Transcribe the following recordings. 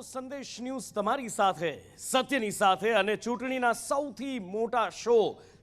સંદેશ ન્યૂઝ તમારી સાથે સત્યની સાથે અને ચૂંટણીના સૌથી મોટા શો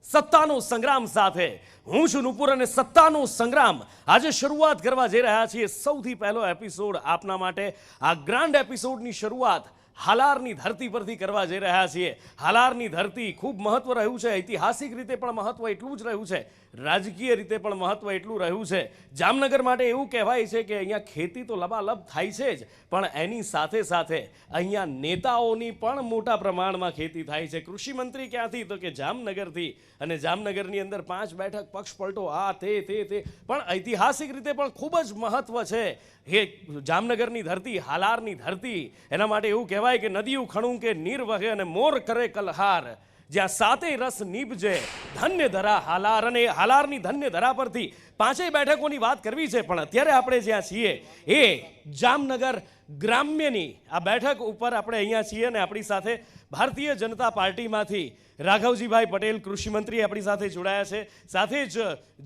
સત્તાનો સંગ્રામ સાથે હું છું નુપુર અને સત્તાનો સંગ્રામ આજે શરૂઆત કરવા જઈ રહ્યા છીએ। સૌથી પહેલો એપિસોડ આપના માટે આ ગ્રાન્ડ એપિસોડની શરૂઆત હાલારની ધરતી પરથી કરવા જઈ રહ્યા છીએ। હાલારની ધરતી ખૂબ મહત્વ રહ્યું છે, ઐતિહાસિક રીતે પણ મહત્વ એટલું જ રહ્યું છે, રાજકીય રીતે પણ મહત્વ એટલું રહ્યું છે। જામનગર માટે એવું કહેવાય છે કે અહીંયા ખેતી તો લબાલબ થાય છે જ, પણ એની સાથે સાથે અહીંયા નેતાઓની પણ મોટા પ્રમાણમાં ખેતી થાય છે। કૃષિ મંત્રી ક્યાંથી તો કે જામનગરથી, અને જામનગરની અંદર 5 બેઠક પક્ષ પલટો આ તે પણ ઐતિહાસિક રીતે પણ ખૂબ જ મહત્વ છે એ જામનગરની ધરતી, હાલારની ધરતી। એના માટે એવું કહેવાય કે નદીયું ખણું કે નીર વહે અને મોર કરે કલહાર, જ્યાં સાતે રસ નીપજે ધન્ય ધરા હાલાર। અને હાલારની ધન્ય ધરા પરથી 5 બેઠકોની વાત કરવી છે, પણ અત્યારે આપણે જ્યાં છીએ એ જામનગર ગ્રામ્યની આ બેઠક ઉપર આપણે અહીંયા છીએ અને આપણી સાથે ભારતીય જનતા પાર્ટીમાંથી રાઘવજીભાઈ પટેલ કૃષિ મંત્રી આપણી સાથે જોડાયા છે, સાથે જ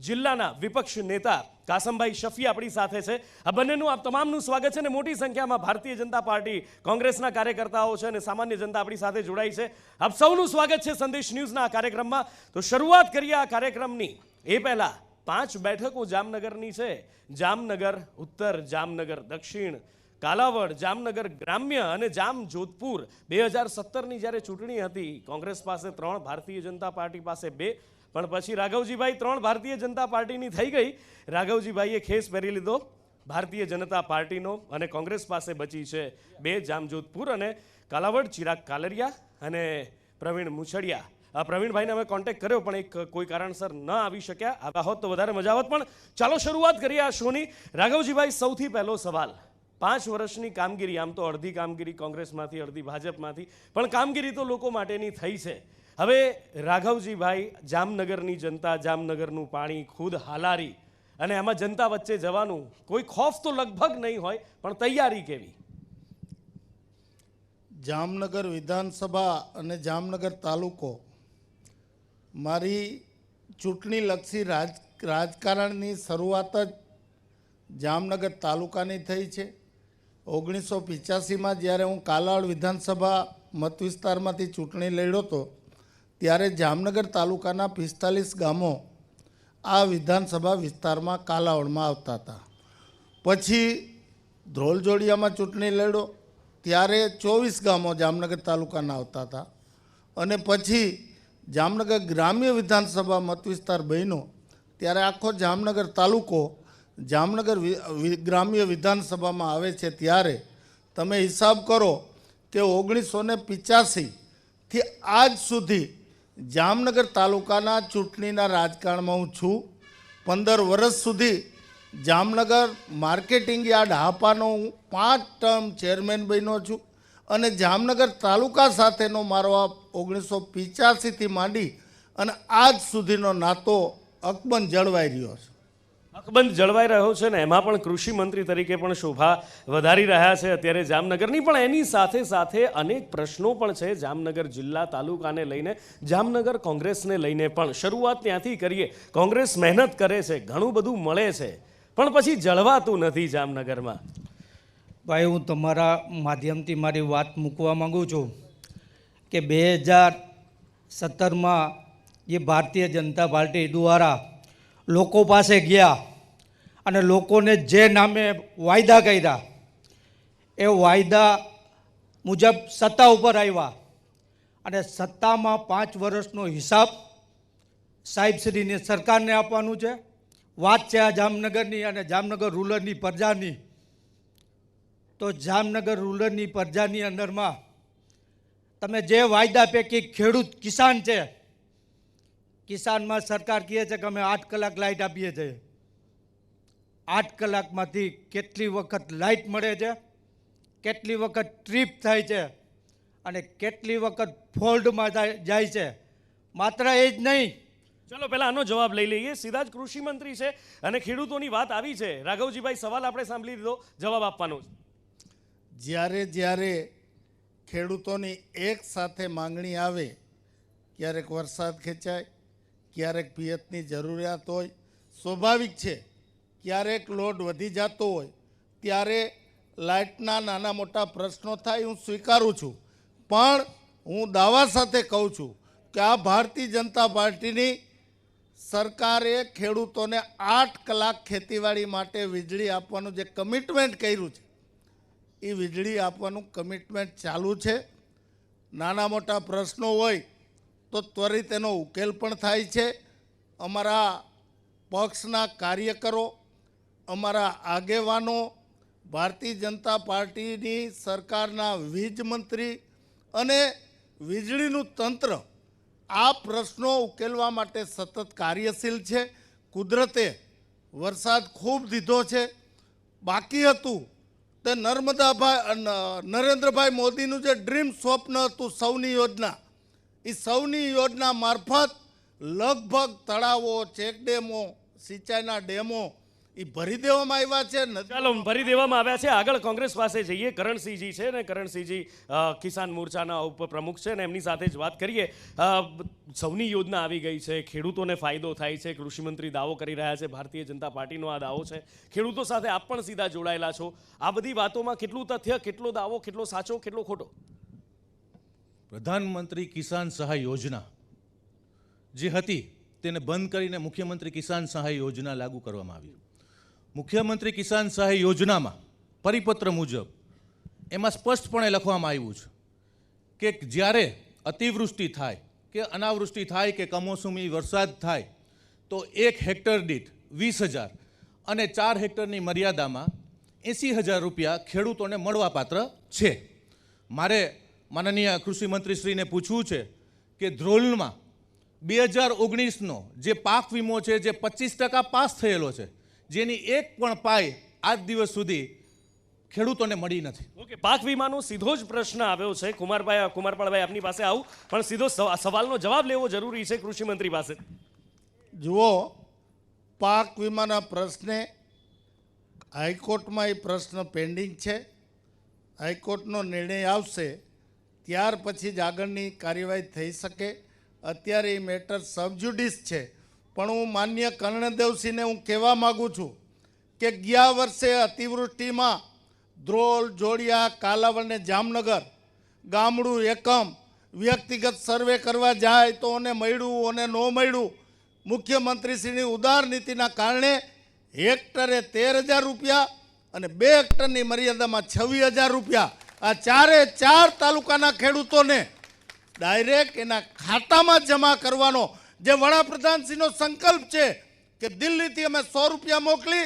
જિલ્લાના વિપક્ષ નેતા કાસમભાઈ શફી આપણી સાથે છે। આ બંનેનું આપ તમામનું સ્વાગત છે અને મોટી સંખ્યામાં ભારતીય જનતા પાર્ટી કોંગ્રેસના કાર્યકર્તાઓ છે અને સામાન્ય જનતા આપણી સાથે જોડાઈ છે। આપ સૌનું સ્વાગત છે સંદેશ ન્યૂઝના આ કાર્યક્રમમાં। તો શરૂઆત કરીએ આ કાર્યક્રમની એ પહેલા 5 બેઠકો જામનગરની છે, જામનગર ઉત્તર, જામનગર દક્ષિણ, કાલાવડ, જામનગર ગ્રામ્ય અને જામ જોધપુર। 2017ની જ્યારે ચૂંટણી હતી કોંગ્રેસ પાસે 3, ભારતીય જનતા પાર્ટી પાસે 2, પણ પછી રાઘવજીભાઈ 3 ભારતીય જનતા પાર્ટીની થઈ ગઈ। રાઘવજીભાઈએ ખેસ પહેરી લીધો ભારતીય જનતા પાર્ટીનો અને કોંગ્રેસ પાસે બચી છે 2, જામ જોધપુર અને કાલાવડ। ચિરાગ કાલરિયા અને પ્રવીણ મુછડિયા, પ્રવીણભાઈને અમે કોન્ટેક્ટ કર્યો પણ કોઈ કારણસર ન આવી શક્યા, આવ્યા હોત તો વધારે મજા આવત। પણ ચાલો શરૂઆત કરીએ આ શોની। રાઘવજીભાઈ, સૌથી પહેલો સવાલ, 5 વર્ષની કામગીરી, આમ તો અડધી કામગીરી કોંગ્રેસમાંથી અડધી ભાજપમાંથી, પણ કામગીરી તો લોકો માટેની થઈ છે। હવે રાઘવજીભાઈ, જામનગરની જનતા, જામનગરનું પાણી, ખુદ હાલારી, અને આમાં જનતા વચ્ચે જવાનું કોઈ ખોફ તો લગભગ નહીં હોય, પણ તૈયારી કેવી? જામનગર વિધાનસભા અને જામનગર તાલુકો મારી ચૂંટણીલક્ષી રાજકારણની શરૂઆત જ જામનગર તાલુકાની થઈ છે। 1985માં જ્યારે હું કાલાવડ વિધાનસભા મત વિસ્તારમાંથી ચૂંટણી લડ્યો હતો ત્યારે જામનગર તાલુકાના 45 ગામો આ વિધાનસભા વિસ્તારમાં કાલાવડમાં આવતા હતા। પછી ધ્રોલજોડિયામાં ચૂંટણી લડ્યો ત્યારે 24 ગામો જામનગર તાલુકાના આવતા હતા, અને પછી જામનગર ગ્રામ્ય વિધાનસભા મત વિસ્તાર બન્યો ત્યારે આખો જામનગર તાલુકો જામનગર ગ્રામ્ય વિધાનસભામાં આવે છે। ત્યારે તમે હિસાબ કરો કે 1985થી આજ સુધી જામનગર તાલુકાના ચૂંટણીના રાજકારણમાં હું છું। 15 વર્ષ સુધી જામનગર માર્કેટિંગ યાર્ડ હાપાનો હું 5 ટર્મ ચેરમેન બન્યો છું, અને જામનગર તાલુકા સાથેનો મારો આ 1985થી માંડી અને આજ સુધીનો નાતો અકબંધ જળવાઈ રહ્યો છે। અકબંધ જળવાઈ રહ્યો છે ને એમાં પણ કૃષિ મંત્રી તરીકે પણ શોભા વધારી રહ્યા છે અત્યારે જામનગરની, પણ એની સાથે સાથે અનેક પ્રશ્નો પણ છે જામનગર જિલ્લા તાલુકાને લઈને, જામનગર કોંગ્રેસને લઈને પણ। શરૂઆત ત્યાંથી કરીએ। કોંગ્રેસ મહેનત કરે છે, ઘણું બધું મળે છે, પણ પછી જળવાતું નથી જામનગરમાં। ભાઈ, હું તમારા માધ્યમથી મારી વાત મૂકવા માગું છું કે 2017માં જે ભારતીય જનતા પાર્ટી દ્વારા લોકો પાસે ગયા અને લોકોને જે નામે વાયદા કર્યા એ વાયદા મુજબ સત્તા ઉપર આવ્યા, અને સત્તામાં 5 વર્ષનો હિસાબ સાહેબશ્રીને સરકારને આપવાનું છે। વાત છે આ જામનગરની અને જામનગર રૂરલની પ્રજાની, તો જામનગર રૂરલની પ્રજાની અંદરમાં તમે જે વાયદા પૈકી ખેડૂત કિસાન છે, કિસાનમાં સરકાર કહે છે કે અમે 8 કલાક લાઇટ આપીએ છીએ, 8 કલાકમાંથી કેટલી વખત લાઇટ મળે છે, કેટલી વખત ટ્રીપ થાય છે અને કેટલી વખત ફોલ્ડમાં જાય છે। માત્ર એ જ નહીં, ચલો પહેલા આનો જવાબ લઈ લઈએ। સીધા જ કૃષિ મંત્રી છે અને ખેડૂતોની વાત આવી છે। રાઘવજીભાઈ, સવાલ આપણે સાંભળી લીધો, જવાબ આપવાનો છે। જ્યારે ખેડૂતોની એક સાથે માંગણી આવે, ક્યારેક વરસાદ ખેંચાય, ક્યારેક પિયતની જરૂરિયાત હોય, સ્વાભાવિક છે, ક્યારેક લોડ વધી જતો હોય ત્યારે લાઇટના નાના મોટા પ્રશ્નો થાય હું સ્વીકારું છું, પણ હું દાવા સાથે કહું છું કે આ ભારતીય જનતા પાર્ટીની સરકારે ખેડૂતોને 8 કલાક ખેતીવાડી માટે વીજળી આપવાનું જે કમિટમેન્ટ કર્યું છે એ વીજળી આપવાનું કમિટમેન્ટ ચાલુ છે. નાના મોટા પ્રશ્નો હોય તો ત્વરિત એનો ઉકેલ પણ થાય છે. અમારા પક્ષના કાર્યકરો, અમારા આગેવાનો, ભારતીય જનતા પાર્ટીની સરકારના વીજ મંત્રી અને વીજળીનું તંત્ર આ પ્રશ્નો ઉકેલવા માટે સતત કાર્યશીલ છે. કુદરતે વરસાદ ખૂબ દીધો છે. બાકી હતું તે નરેન્દ્રભાઈ મોદીનું જે ડ્રીમ સ્વપ્ન હતું સૌની યોજના, એ સૌની યોજના મારફત લગભગ તળાવો, ચેકડેમો, સિંચાઈના ડેમો એ ભરી દેવામાં આવ્યા છે. ચાલો ભરી દેવામાં આવ્યા છે. આગળ કોંગ્રેસ પાસે જઈએ. કરણસિંહજી છે ને, કરણસિંહજી કિસાન મોરચાના ઉપપ્રમુખ છે ને, એમની સાથે જ વાત કરીએ. સૌની યોજના આવી ગઈ છે, ખેડૂતોને ફાયદો થાય છે, કૃષિમંત્રી દાવો કરી રહ્યા છે, ભારતીય જનતા પાર્ટીનો આ દાવો છે. ખેડૂતો સાથે આપ પણ સીધા જોડાયેલા છો. આ બધી વાતોમાં કેટલું તથ્ય, કેટલો દાવો, કેટલો સાચો, કેટલો ખોટો? પ્રધાનમંત્રી કિસાન સહાય યોજના જે હતી તેને બંધ કરીને મુખ્યમંત્રી કિસાન સહાય યોજના લાગુ કરવામાં આવી. મુખ્યમંત્રી કિસાન સહાય યોજનામાં પરિપત્ર મુજબ એમાં સ્પષ્ટપણે લખવામાં આવ્યું છે કે જ્યારે અતિવૃષ્ટિ થાય કે અનાવૃષ્ટિ થાય કે કમોસમી વરસાદ થાય તો 1 હેક્ટર દીઠ 20,000 અને 4 હેક્ટરની મર્યાદામાં 80,000 રૂપિયા ખેડૂતોને મળવાપાત્ર છે. મારે માનનીય કૃષિમંત્રીશ્રીને પૂછવું છે કે ધ્રોલમાં 2019નો જે પાક વીમો છે જે 25% પાસ થયેલો છે, જેની એક પણ પાય આજ દિવસ સુધી ખેડૂતોને મળી નથી. ઓકે, પાક વીમાનો સીધો જ પ્રશ્ન આવ્યો છે. કુમારપાળભાઈ આપની પાસે આવું, પણ સીધો સવાલનો જવાબ લેવો જરૂરી છે કૃષિમંત્રી પાસે. જુઓ, પાક વીમાના પ્રશ્ને હાઈકોર્ટમાં એ પ્રશ્ન પેન્ડિંગ છે. હાઈકોર્ટનો નિર્ણય આવશે ત્યાર પછી જ આગળની કાર્યવાહી થઈ શકે. અત્યારે એ મેટર સબજ્યુડિસ છે. પણ હું માન્ય કર્ણદેવસિંહને હું કહેવા માગું છું કે ગયા વર્ષે અતિવૃષ્ટિમાં ધ્રોલ, જોડિયા, કાલાવડ ને જામનગર ગામડું એકમ વ્યક્તિગત સર્વે કરવા જાય તો ઓને મળ્યું, ઓને ન મળ્યું. મુખ્યમંત્રીશ્રીની ઉદાર નીતિના કારણે હેક્ટરે 13,000 રૂપિયા અને 2 હેક્ટરની મર્યાદામાં 26,000 રૂપિયા આ 4 તાલુકાના ખેડૂતોને ડાયરેક્ટ એના ખાતામાં જમા કરવાનો જે વડાપ્રધાનશ્રીનો સંકલ્પ છે કે દિલ્હીથી અમે 100 રૂપિયા મોકલી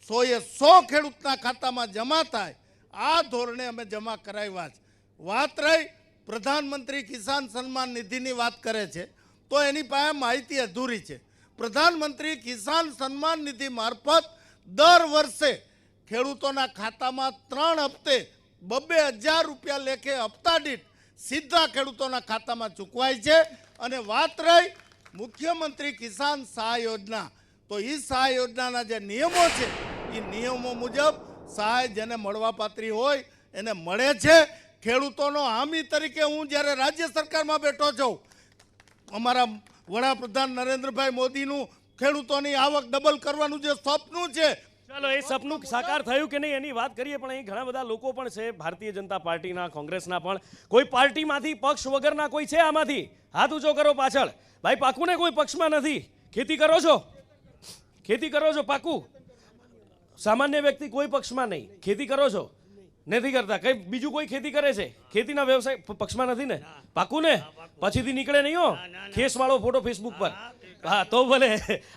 100 ખેડૂતના ખાતામાં જમા થાય, આ ધોરણે અમે જમા કરાવ્યા છે. વાત રહી પ્રધાનમંત્રી કિસાન સન્માન નિધિની વાત કરે છે તો એની પાસે માહિતી અધૂરી છે. પ્રધાનમંત્રી કિસાન સન્માન નિધિ મારફત દર વર્ષે ખેડૂતોના ખાતામાં 3 હપ્તે 2,000 રૂપિયા લેખે હપ્તા દીઠ સીધા ખેડૂતોના ખાતામાં ચૂકવાય છે. અને વાત રહી મુખ્યમંત્રી કિસાન સહાય યોજના, તો એ સહાય યોજનાના જે નિયમો છે એ નિયમો મુજબ સહાય જેને મળવાપાત્રી હોય એને મળે છે. ખેડૂતોનો હામી તરીકે હું જ્યારે રાજ્ય સરકારમાં બેઠો છું, અમારા વડાપ્રધાન નરેન્દ્રભાઈ મોદીનું ખેડૂતોની આવક ડબલ કરવાનું જે સપનું છે, ચાલો એ સપનું સાકાર થયું કે નહીં એની વાત કરીએ. પણ અહીં ઘણા બધા લોકો પણ છે ભારતીય જનતા પાર્ટીના, કોંગ્રેસના પણ. કોઈ પાર્ટીમાંથી પક્ષ વગરના કોઈ છે આમાંથી? હાથ ઊંચો કરો પાછળ. ભાઈ પાકું ને કોઈ પક્ષમાં નથી? ખેતી કરો છો? ખેતી કરો છો પાકું? સામાન્ય વ્યક્તિ કોઈ પક્ષમાં નહીં. ખેતી કરો છો? નથી કરતા. કઈ બીજું કોઈ ખેતી કરે છે? ખેતીના વ્યવસાય પક્ષમાં નથી ને? પાકું ને? પછીથી નીકળે નહીં હો ખેસવાળો ફોટો ફેસબુક પર. હા તો ભલે.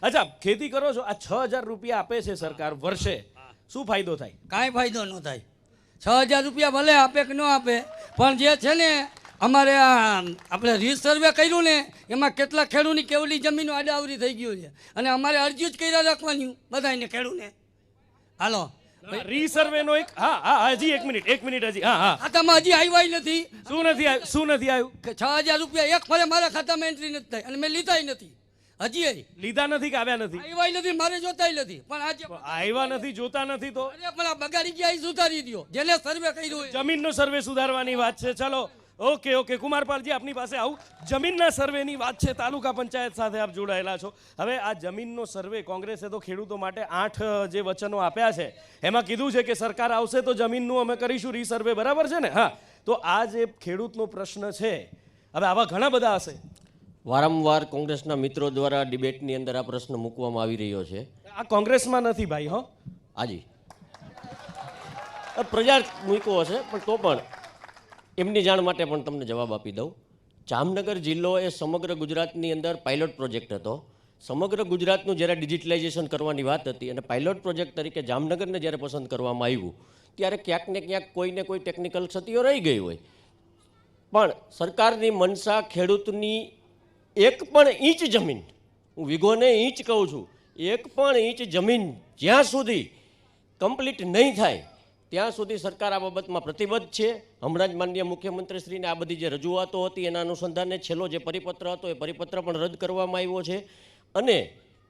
અચ્છા, ખેતી કરો છો, આ 6,000 રૂપિયા આપે છે સરકાર વર્ષે, શું ફાયદો થાય? કાંઈ ફાયદો ન થાય. 6,000 રૂપિયા ભલે આપે કે ન આપે, પણ જે છે ને અમારે આપણે રીસર્વે કર્યું ને એમાં કેટલા ખેડૂતની કેવલી જમીનો આડાવરી થઈ ગયું છે અને અમારે અરજી જ કર્યા રાખવાની બધાને ખેડૂને. હાલો રીસર્વે નો એક હજી એક મિનિટ હજી ખાતામાં હજી આવ્યા નથી. શું નથી આવ્યું? કે 6,000 રૂપિયા એક ફરે મારા ખાતામાં એન્ટ્રી નથી થઈ અને મેં લીધાય નથી. હજી લીધા નથી કે આવ્યા નથી? આવ્યા નથી, મારે જોતાય નથી. પણ આજે આવ્યા નથી, જોતા નથી તો અરે પણ આ બગાડી ગયા એ સુધારી દો જેને સર્વે કર્યું. જમીનનો સર્વે સુધારવાની વાત છે. ચાલો ઓકે કુમારપાલજી આપની પાસે આવું. જમીનના સર્વેની વાત છે, તાલુકા પંચાયત સાથે આપ જોડાયેલા છો. હવે આ જમીનનો સર્વે, કોંગ્રેસે તો ખેડૂતો માટે 8 જે વચનો આપ્યા છે એમાં કીધું છે કે સરકાર આવશે તો જમીનનું અમે કરીશું રીસર્વે, બરાબર છે ને? હા, તો આ જે ખેડૂતનો પ્રશ્ન છે, હવે આવા ઘણા બધા હશે. વારંવાર કોંગ્રેસના મિત્રો દ્વારા ડિબેટની અંદર આ પ્રશ્ન મૂકવામાં આવી રહ્યો છે. આ કોંગ્રેસમાં નથી ભાઈ. હો, હાજી, પ્રજા મૂક્યો હશે, પણ તો પણ એમની જાણ માટે પણ તમને જવાબ આપી દઉં. જામનગર જિલ્લો એ સમગ્ર ગુજરાતની અંદર પાયલોટ પ્રોજેક્ટ હતો. સમગ્ર ગુજરાતનું જ્યારે ડિજિટલાઇઝેશન કરવાની વાત હતી અને પાયલોટ પ્રોજેક્ટ તરીકે જામનગરને જ્યારે પસંદ કરવામાં આવ્યું ત્યારે ક્યાંક ને ક્યાંક કોઈને કોઈ ટેકનિકલ ક્ષતિઓ રહી ગઈ હોય, પણ સરકારની મનસા ખેડૂતની એક પણ ઇંચ જમીન, હું વિઘોને ઇંચ કહું છું, એક પણ ઇંચ જમીન જ્યાં સુધી કમ્પ્લીટ નહીં થાય ત્યાં સુધી સરકાર આ બાબતમાં પ્રતિબદ્ધ છે. હમણાં જ માનનીય મુખ્યમંત્રીશ્રીને આ બધી જે રજૂઆતો હતી એના અનુસંધાને છેલ્લો જે પરિપત્ર હતો એ પરિપત્ર પણ રદ કરવામાં આવ્યો છે અને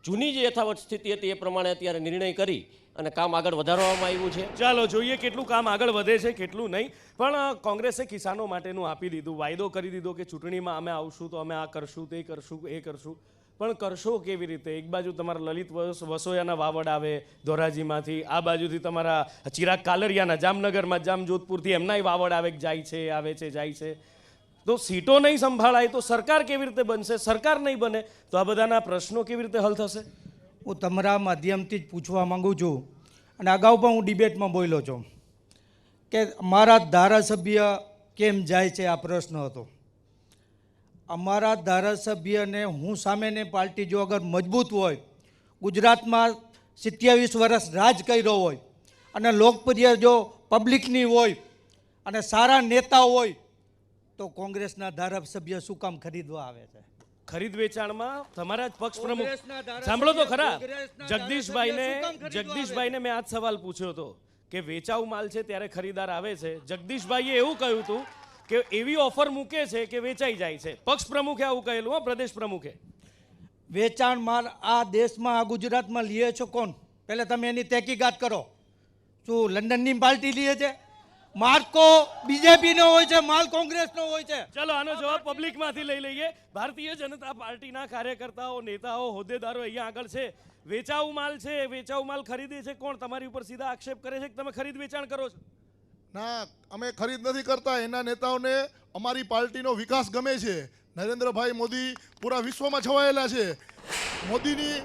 જૂની જે યથાવત સ્થિતિ હતી એ પ્રમાણે અત્યારે નિર્ણય કરી અને કામ આગળ વધારવામાં આવ્યું છે. ચાલો જોઈએ કેટલું કામ આગળ વધે છે, કેટલું નહીં. પણ કોંગ્રેસે કિસાનો માટેનું આપી દીધું, વાયદો કરી દીધો કે ચૂંટણીમાં અમે આવશું તો અમે આ કરશું, તે કરશું, એ કરશું. પણ કરશો કેવી રીતે? એક બાજુ તમારા લલિત વસોયાના વાવડ આવે ધોરાજીમાંથી, આ બાજુથી તમારા ચિરાગ કાલરિયાના જામનગરમાં, જામજોધપુરથી એમનાય વાવડ આવે, જાય છે, આવે છે, જાય છે. તો સીટો નહીં સંભાળાય તો સરકાર કેવી રીતે બનશે? સરકાર નહીં બને તો આ બધાના પ્રશ્નો કેવી રીતે હલ થશે? હું તમારા માધ્યમથી જ પૂછવા માંગુ છું, અને અગાઉ પણ હું ડિબેટમાં બોલ્યો છું કે અમારા ધારાસભ્ય કેમ જાય છે, આ પ્રશ્ન હતો. અમારા ધારાસભ્યને હું સામેની પાર્ટી જો અગર મજબૂત હોય, ગુજરાતમાં 27 વર્ષ રાજ કર્યો હોય અને લોકપ્રિય જો પબ્લિકની હોય અને સારા નેતા હોય તો કોંગ્રેસના ધારાસભ્ય શું કામ ખરીદવા આવે છે? ખરીદ વેચાણમાં તમારા જ પક્ષ પ્રમુખ, કોંગ્રેસના ધારાસભ્ય, સાંભળો તો ખરા, કોંગ્રેસના જગદીશભાઈને મેં આજ સવાલ પૂછ્યો હતો કે વેચાઉ માલ છે ત્યારે ખરીદાર આવે છે. જગદીશભાઈએ એવું કહ્યું હતું કે એવી ઓફર મૂકે છે કે વેચાઈ જાય છે. પક્ષ પ્રમુખે આવું કહેલું, હો, પ્રદેશ પ્રમુખે. વેચાણ માલ આ દેશમાં, આ ગુજરાતમાં લીએ છો કોણ? પહેલાં તમે એની તહેકીકાત કરો. શું લંડનની પાર્ટી લીએ છે? માર્કો બીજેપીનો હોય છે, માલ કોંગ્રેસનો હોય છે. ચલો આનો જવાબ પબ્લિકમાંથી લઈ લઈએ. ભારતીય જનતા પાર્ટીના કાર્યકર્તાઓ, નેતાઓ, હોદ્દેદારો અહીંયા આગળ છે. વેચાઉ માલ છે, વેચાઉ માલ ખરીદે છે કોણ? તમારી ઉપર સીધા આક્ષેપ કરે છે કે તમે ખરીદ વેચાણ કરો છો. ના, અમે ખરીદ નથી કરતા. એના નેતાઓને અમારી પાર્ટીનો વિકાસ ગમે છે. નરેન્દ્રભાઈ મોદી પૂરા વિશ્વમાં છવાયેલા છે. મોદીની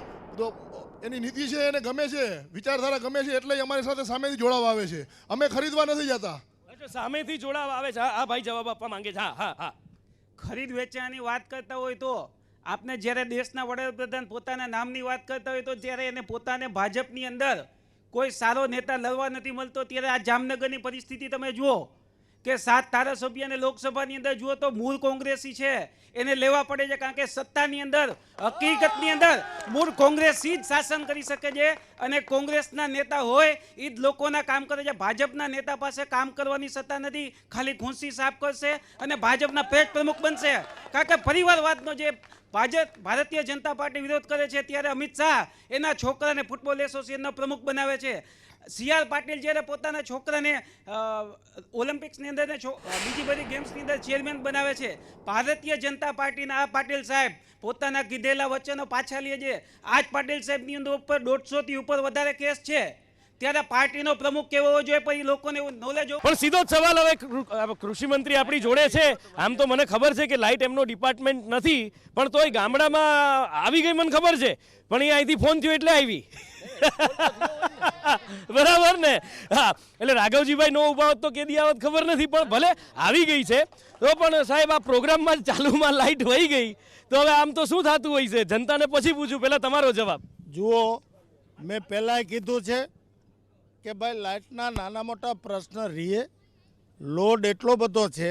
એની નીતિ છે એને ગમે છે, વિચારધારા ગમે છે, એટલે અમારી સાથે સામેથી જોડાવા આવે છે. અમે ખરીદવા નથી જતા. અચ્છા, સામેથી જોડાવા આવે છે. હા ભાઈ જવાબ આપવા માંગે છે. હા. ખરીદ વેચાણની વાત કરતા હોય તો આપને જ્યારે દેશના વડાપ્રધાન પોતાના નામની વાત કરતા હોય તો ત્યારે એને પોતાને ભાજપની અંદર કોઈ સારો નેતા લડવા નથી મળતો. ત્યારે આ જામનગરની પરિસ્થિતિ તમે જુઓ કે 7 ધારાસભ્યને લોકસભાની અંદર જુઓ તો મૂળ કોંગ્રેસી છે, એને લેવા પડે છે. કારણ કે સત્તાની અંદર, હકીકતની અંદર મૂળ કોંગ્રેસી જ શાસન કરી શકે છે અને કોંગ્રેસના નેતા હોય એ જ લોકોના કામ કરે છે. ભાજપના નેતા પાસે કામ કરવાની સત્તા નથી, ખાલી ખુરશી સાફ કરશે અને ભાજપના પેટ પ્રમુખ બનશે. કારણ કે પરિવારવાદનો જે ભારતીય જનતા પાર્ટી વિરોધ કરે છે ત્યારે અમિત શાહ એના છોકરાને ફૂટબોલ એસોસિએશનનો પ્રમુખ બનાવે છે. CR પાટીલ જ્યારે પોતાના છોકરાને ઓલિમ્પિક્સની અંદર ને બીજી બધી ગેમ્સની અંદર ચેરમેન બનાવે છે. ભારતીય જનતા પાર્ટીના આ પાટીલ સાહેબ પોતાના કીધેલા વચનો પાછા લે છે. આ જ પાટીલ સાહેબની અંદર ઉપર 150થી ઉપર વધારે કેસ છે. ત્યારે પાર્ટીનો પ્રમુખ કેવો હોવો જોઈએ પણ એ લોકોને એવું નોલેજ હોય. પણ સીધો જ સવાલ હવે કૃષિ મંત્રી આપણી જોડે છે. આમ તો મને ખબર છે કે લાઇટ એમનો ડિપાર્ટમેન્ટ નથી, પણ તોય ગામડામાં આવી ગઈ મને ખબર છે, પણ એ અહીંથી ફોન થયો એટલે આવી. બરાબર ને? હા, એટલે રાઘવજીભાઈ નો ઉભા હોત તો કેદી આવત ખબર નથી, પણ ભલે આવી ગઈ છે તો પણ સાહેબ આ પ્રોગ્રામમાં ચાલુમાં લાઇટ વહી ગઈ તો હવે આમ તો શું થતું હોય છે? જનતાને પછી પૂછું, પહેલા તમારો જવાબ. જુઓ, મેં પહેલાંય કીધું છે કે ભાઈ લાઇટના નાના મોટા પ્રશ્ન રહીએ. લોડ એટલો બધો છે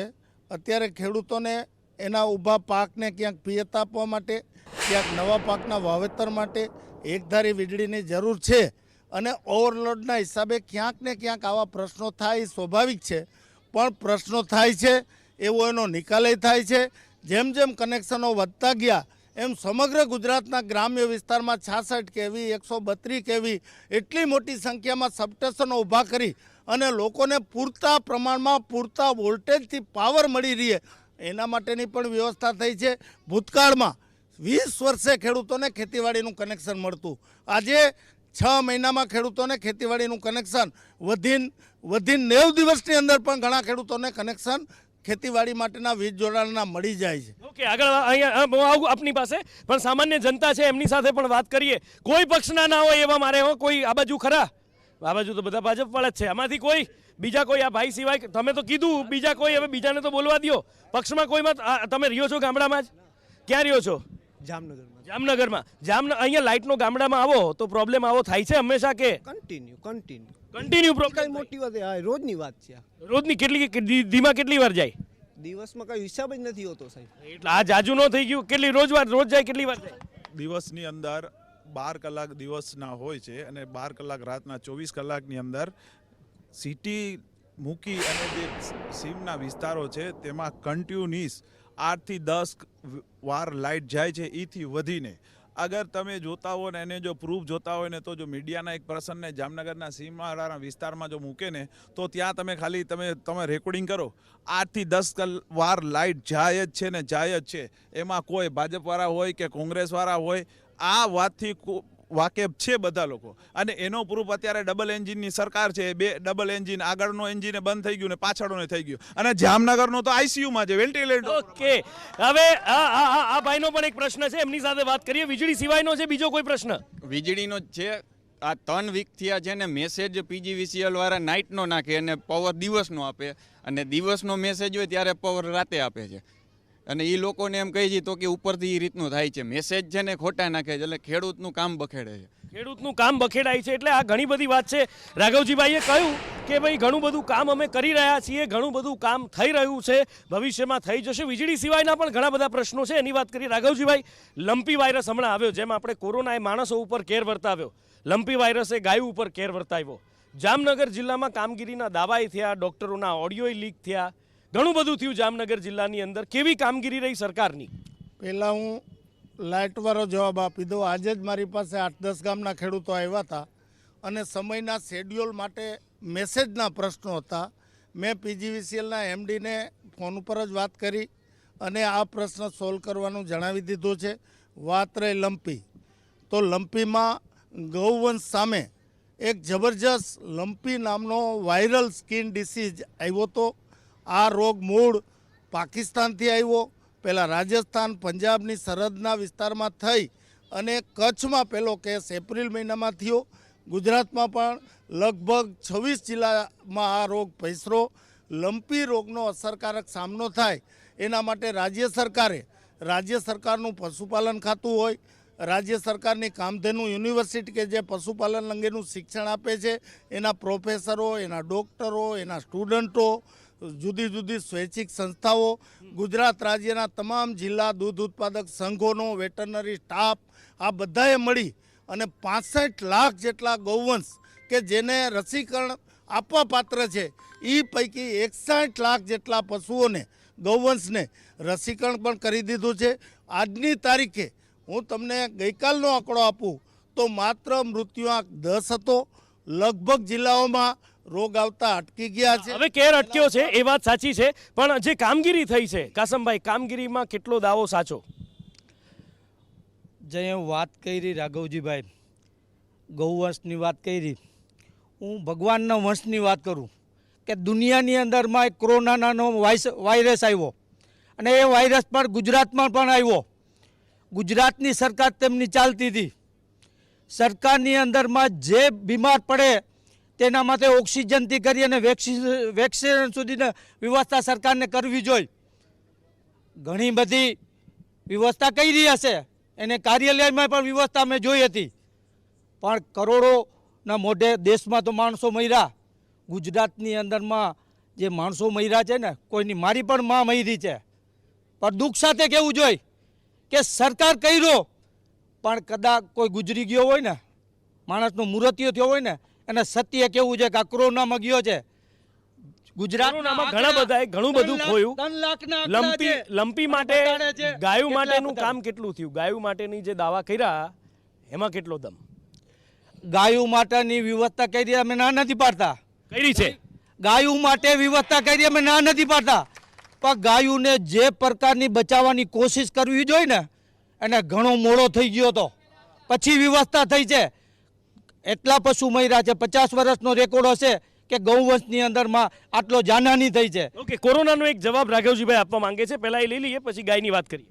અત્યારે ખેડૂતોને એના ઊભા પાકને ક્યાંક પિયત આપવા માટે, ક્યાંક નવા પાકના વાવેતર માટે એકધારી વીજળીની જરૂર છે અને ઓવરલોડના હિસાબે ક્યાંક ને ક્યાંક આવા પ્રશ્નો થાય એ સ્વાભાવિક છે. પણ પ્રશ્નો થાય છે એવો એનો નિકાલય થાય છે. જેમ જેમ કનેક્શનો વધતા ગયા એમ સમગ્ર ગુજરાતના ગ્રામ્ય વિસ્તારમાં 66 કેવી 132 કેવી એટલી મોટી સંખ્યામાં સબસ્ટેશનો ઊભા કરી અને લોકોને પૂરતા પ્રમાણમાં પૂરતા વોલ્ટેજથી પાવર મળી રહે એના માટેની પણ વ્યવસ્થા થઈ છે. ભૂતકાળમાં 20 વર્ષે ખેડૂતોને ખેતીવાડીનું કનેક્શન મળતું. આજે 6 મહિનામાં ખેડૂતોને ખેતીવાડીનું કનેક્શન વધીને 90 દિવસની અંદર પણ ઘણા ખેડૂતોને કનેક્શન ખેતીવાડી માટેના વીજ જોડાણના મળી જાય છે. ઓકે, આગળ અહીંયા હું આવું આપની પાસે, પણ સામાન્ય જનતા છે એમની સાથે પણ વાત કરીએ. કોઈ પક્ષના ના હોય એવા મારે કોઈ આ બાજુ ખરા? આ બાજુ તો બધા ભાજપ વાળા જ છે. આમાંથી કોઈ બીજા કોઈ આ ભાઈ સિવાય તમે તો કીધું બીજા કોઈ, હવે બીજાને તો બોલવા દો. પક્ષમાં કોઈમાં તમે રહ્યો છો ગામડામાં જ? ક્યાં રહ્યો છો? જામનગરમાં. અહીંયા લાઇટનો ગામડામાં આવો તો પ્રોબ્લેમ આવો થાય છે હંમેશા કે કન્ટિન્યુ પ્રોબ્લેમ? મોટી વાત આ રોજની વાત છે. રોજની દીમાં કેટલી વાર જાય? દિવસમાં કઈ હિસાબ જ નથી હોતો સાહેબ. એટલે આ જાજુ ન થઈ ગયું? કેટલી રોજ જાય? કેટલી વાર જાય? દિવસની અંદર 12 કલાક દિવસના હોય છે અને 12 કલાક રાતના 24 કલાકની અંદર સિટી મૂકી અને જે સીમના વિસ્તારો છે તેમાં કન્ટિન્યુઅસ 8 થી 10 વાર લાઇટ જાય છે. એથી વધીને અગર તમે જોતા હો ને એને જો પ્રૂફ જોતા હોય ને તો જો મીડિયાના એક પર્સનને જામનગરના સીમાવાળાના વિસ્તારમાં જો મૂકે ને તો ત્યાં તમે ખાલી તમે રેકોર્ડિંગ કરો 8 થી 10 વાર લાઇટ જાય જ છે ને જાય જ છે. એમાં કોઈ ભાજપવાળા હોય કે કોંગ્રેસવાળા હોય આ વાતથી વાકેફ છે બધા લોકો. અને એનો પ્રૂફ અત્યારે ડબલ એન્જિનની સરકાર છે. 2 ડબલ એન્જિન, આગળનો એન્જિન બંધ થઈ ગયું ને પાછળનો થઈ ગયું. અને જામનગરનો તો આઈસીયુમાં છે, વેન્ટિલેટર. ઓકે, હવે આ ભાઈનો પણ એક પ્રશ્ન છે, એમની સાથે વાત કરીએ. વીજળી સિવાયનો છે બીજો કોઈ પ્રશ્ન? વીજળીનો જ છે. આ 3 વીક થયા છે ને મેસેજ પીજીવીસીએલ વાળા નાઇટનો નાખે અને પાવર દિવસનો આપે, અને દિવસનો મેસેજ હોય ત્યારે પાવર રાતે આપે છે. અને એ લોકોને એમ કહી છે તો કે ઉપરથી એ રીતનું થાય છે. મેસેજ છે ને ખોટા નાખે છે એટલે ખેડૂતનું કામ બખેડે છે. ખેડૂતનું કામ બખેડાય છે એટલે આ ઘણી બધી વાત છે. રાઘવજીભાઈએ કહ્યું કે ભાઈ ઘણું બધું કામ અમે કરી રહ્યા છીએ, ઘણું બધું કામ થઈ રહ્યું છે, ભવિષ્યમાં થઈ જશે. વીજળી સિવાયના પણ ઘણા બધા પ્રશ્નો છે, એની વાત કરીએ. રાઘવજીભાઈ, લંપી વાયરસ હમણાં આવ્યો, જેમ આપણે કોરોનાએ માણસો ઉપર કેર વર્તાવ્યો, લંપી વાયરસે ગાયો ઉપર કેર વર્તાવ્યો. જામનગર જિલ્લામાં કામગીરીના દાવાએ થયા, ડોક્ટરોના ઓડિયોય લીક થયા, ઘણું બધું થયું જામનગર જિલ્લાની અંદર. કેવી કામગીરી રહી સરકારની? પહેલાં હું લાઇટવાળો જવાબ આપી દઉં. આજે જ મારી પાસે 8-10 ગામના ખેડૂતો આવ્યા હતા અને સમયના શેડ્યુલ માટે મેસેજના પ્રશ્નો હતા. મેં પીજીવીસીએલના એમડીને ફોન ઉપર જ વાત કરી અને આ પ્રશ્ન સોલ્વ કરવાનું જણાવી દીધું છે. વાત રહી લંપી, તો લંપીમાં ગૌવંશ સામે એક જબરજસ્ત લંપી નામનો વાયરલ સ્કિન ડિસીઝ આવ્યો હતો. આ રોગ મૂળ પાકિસ્તાનથી આવ્યો. પહેલાં રાજસ્થાન પંજાબની સરહદના વિસ્તારમાં થઈ અને કચ્છમાં પહેલો કેસ એપ્રિલ મહિનામાં થયો. ગુજરાતમાં પણ લગભગ 26 જિલ્લામાં આ રોગ પેસરો. લંપી રોગનો અસરકારક સામનો થાય એના માટે રાજ્ય સરકારનું પશુપાલન ખાતું હોય, રાજ્ય સરકારની કામધેનુ યુનિવર્સિટી કે જે પશુપાલન અંગેનું શિક્ષણ આપે છે, એના પ્રોફેસરો, એના ડૉક્ટરો, એના સ્ટુડન્ટો, જુદી જુદી સ્વૈચ્છિક સંસ્થાઓ, ગુજરાત રાજ્યના તમામ જિલ્લા દૂધ ઉત્પાદક સંઘોનો વેટરનરી સ્ટાફ, આ બધાએ મળી અને 65 લાખ જેટલા ગૌવંશ કે જેને રસીકરણ આપવા પાત્ર છે એ પૈકી 61 લાખ જેટલા પશુઓને ગૌવંશને રસીકરણ પણ કરી દીધું છે. આજની તારીખે હું તમને ગઈકાલનો આંકડો આપું તો માત્ર મૃત્યુઆંક 10 હતો. લગભગ જિલ્લાઓમાં રોગ આવતા અટકી ગયા છે. હવે કેર અટક્યો છે એ વાત સાચી છે, પણ જે કામગીરી થઈ છે કાસમભાઈ, કામગીરીમાં કેટલો દાવો સાચો? જે વાત કરી રાઘવજીભાઈ, ગૌવંશની વાત કરી, હું ભગવાનના વંશની વાત કરું કે દુનિયાની અંદરમાં એક કોરોનાનો વાયરસ આવ્યો અને એ વાયરસ પણ ગુજરાતમાં પણ આવ્યો. ગુજરાતની સરકાર તેમની ચાલતી હતી. સરકારની અંદરમાં જે બીમાર પડે તેના માટે ઓક્સિજનથી કરી અને વેક્સિન સુધીની વ્યવસ્થા સરકારને કરવી જોઈએ. ઘણી બધી વ્યવસ્થા કરી હશે, એને કાર્યાલયમાં પણ વ્યવસ્થા મેં જોઈ હતી, પણ કરોડોના મોઢે દેશમાં તો માણસો મર્યા. ગુજરાતની અંદરમાં જે માણસો મર્યા છે ને, કોઈની મારી પણ માં મરી છે. પણ દુઃખ સાથે કહેવું જોઈએ કે સરકાર કર્યો, પણ કદાચ કોઈ ગુજરી ગયો હોય ને, માણસનો મૃત્યુ થયો હોય ને, એને સત્ય કેવું છે કે આ કોરોનામાં ગયો છે. કોરોનામાં ઘણા બધાએ ઘણું બધું ખોયું. 3 લાખના આંકડા છે. લંપી માટે બતાડે છે. ગાયું કેટલા માટેનું બતાડે? કામ કેટલું થયું? ગાયું માટેની જે દાવા કર્યા એમાં કેટલો દમ ગાયું માટેની વ્યવસ્થા કરી અમે ના નથી પાડતા. કરી છે? ગાયું માટે વ્યવસ્થા કરી અમે ના નથી પાડતા, પણ ગાયુંને જે પ્રકારની બચાવવાની કોશિશ કરવી જોઈએ ને એને ઘણો મોડો થઈ ગયો હતો, પછી વ્યવસ્થા થઈ છે. એટલા પશુ મર્યા છે, 50 વર્ષનો રેકોર્ડ હશે કે ગૌવંશની અંદરમાં આટલો જાનહાની થઈ છે. ઓકે, કોરોનાનો એક જવાબ રાઘવજીભાઈ આપવા માંગે છે. પહેલા એ લઈ લઈએ, પછી ગાયની વાત કરીએ.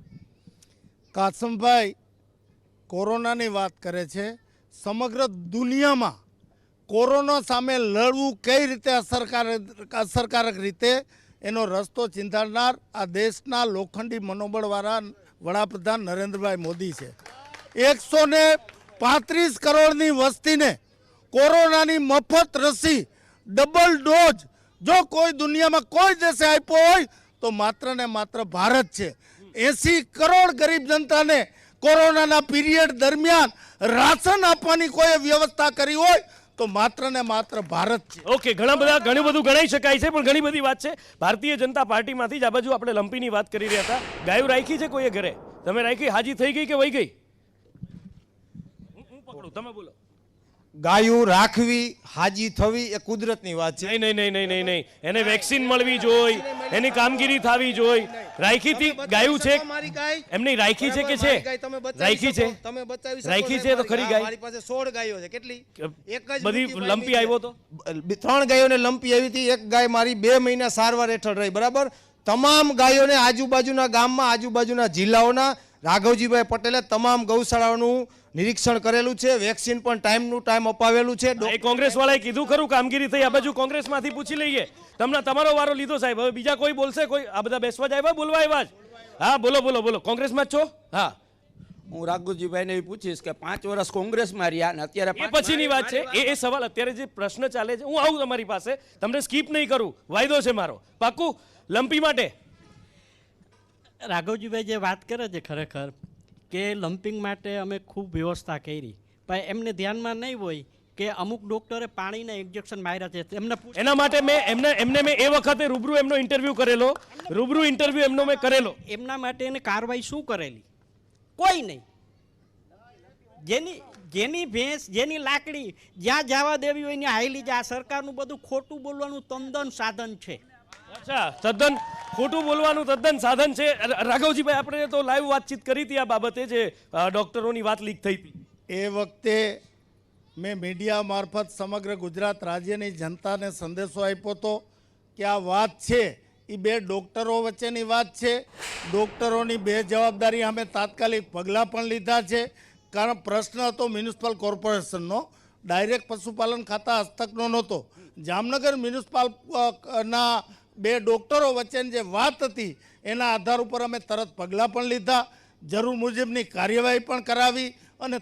કાસમભાઈ કોરોનાની વાત કરે છે. સમગ્ર દુનિયામાં કોરોના સામે લડવું કઈ રીતે અસરકારક રીતે એનો રસ્તો ચિંતાડનાર આ દેશના લોખંડી મનોબળવાળા વડાપ્રધાન નરેન્દ્રભાઈ મોદી છે. 135 કરોડની વસ્તીને કોરોનાની મફત રસી ડબલ ડોઝ જો કોઈ દુનિયામાં કોઈ દેશે આપ્યો હોય તો માત્ર ને માત્ર ભારત છે. 80 કરોડ ગરીબ જનતાને કોરોનાના પીરિયડ દરમિયાન રાશન આપવાની કોઈ વ્યવસ્થા કરી હોય તો માત્ર ને માત્ર ભારત છે. ઓકે, ઘણું બધું ગણાઈ શકાય છે, પણ ઘણી બધી વાત છે. ભારતીય જનતા પાર્ટીમાંથી જ આ બાજુ આપણે લંપીની વાત કરી રહ્યા હતા. ગાયું રાખી છે કોઈએ ઘરે? તમે રાખી? હાજી થઈ ગઈ કે વહી ગઈ? હું પકડું, તમે બોલો. ગાયું રાખવી, હાજી થવી એ કુદરતની વાત છે. નહીં. એને વેક્સિન મળવી જોઈએ, એની કામગીરી થવી જોઈએ. રાખી હતી ગાયું છે? એમની રાખી છે કે છે? રાખી છે? તમે બતાવી શકો રાખી છો છે તો મારી ખરી ગાય. ગાય? મારી પાસે 16 ગાયો છે. કેટલી? એક જ બધી multiply લંપી થઈ આવ્યો તો? 3 ગાયોને લંપી આવી હતી. એક ગાય મારી 2 મહિના સારવાર હેઠળ રહી. બરાબર. તમામ ગાયોને આજુબાજુના ગામમાં, આજુબાજુના જિલ્લાઓના રાઘવજીભાઈ પટેલે તમામ ગૌશાળાઓનું નિરીક્ષણ કરેલું છે. વેક્સિન પણ ટાઈમનું ટાઈમ અપાવેલું છે. એ કોંગ્રેસ વાળાએ કીધું ખરું કામગીરી થઈ? આ બાજુ કોંગ્રેસમાંથી પૂછી લઈએ. તમારો વારો લીધો સાહેબ. હવે બીજા કોઈ બોલશે? કોઈ આ બધા બેસવા જ આવ્યા, બોલવા આવ્યા જ? હા, બોલો. કોંગ્રેસમાં જ છો? હા. હું રાઘવજીભાઈને એ પૂછીશ કે 5 વર્ષ કોંગ્રેસમાં રહ્યા ને અત્યારે એ પછીની વાત છે. એ સવાલ અત્યારે જે પ્રશ્ન ચાલે છે, હું આવું તમારી પાસે, તમને સ્કીપ નહીં કરું, વાયદો છે મારો. પાક્કું? લંપી માટે રાઘવજીભાઈ જે વાત કરે છે ખરેખર કે લમ્પિંગ માટે અમે ખૂબ વ્યવસ્થા કરી, પણ એમને ધ્યાનમાં નહીં હોય કે અમુક ડોક્ટરે પાણીના ઇન્જેક્શન માર્યા છે. એના માટે મેં એ વખતે રૂબરૂ એમનો ઇન્ટરવ્યૂ કરેલો. એમના માટે એને કાર્યવાહી શું કરેલી? કોઈ નહીં. જેની ભેંસ, જેની લાકડી જ્યાં જવા દેવી હોય ત્યાં હાઈલી જાય. આ સરકારનું બધું ખોટું બોલવાનું તદ્દન સાધન છે. અચ્છા, તદ્દન ખોટું બોલવાનું તદ્દન સાધન છે. રાઘવજીભાઈ, આપણે તો લાઈવ વાતચીત કરી હતી આ બાબતે, જે ડોક્ટરોની વાત લીક થઈ હતી. એ વખતે મેં મીડિયા મારફત સમગ્ર ગુજરાત રાજ્યની જનતાને સંદેશો આપ્યો હતો કે આ વાત છે એ 2 ડૉક્ટરો વચ્ચેની વાત છે. ડૉક્ટરોની બેજવાબદારી અમે તાત્કાલિક પગલાં પણ લીધા છે. કારણ પ્રશ્ન હતો મ્યુનિસિપલ કોર્પોરેશનનો, ડાયરેક્ટ પશુપાલન ખાતા હસ્તકનો નહોતો. જામનગર મ્યુનિસિપાલના 2 ડૉક્ટરો વચ્ચેની જે વાત હતી એના આધાર ઉપર અમે તરત પગલાં પણ લીધા, જરૂર મુજબની કાર્યવાહી પણ કરાવી અને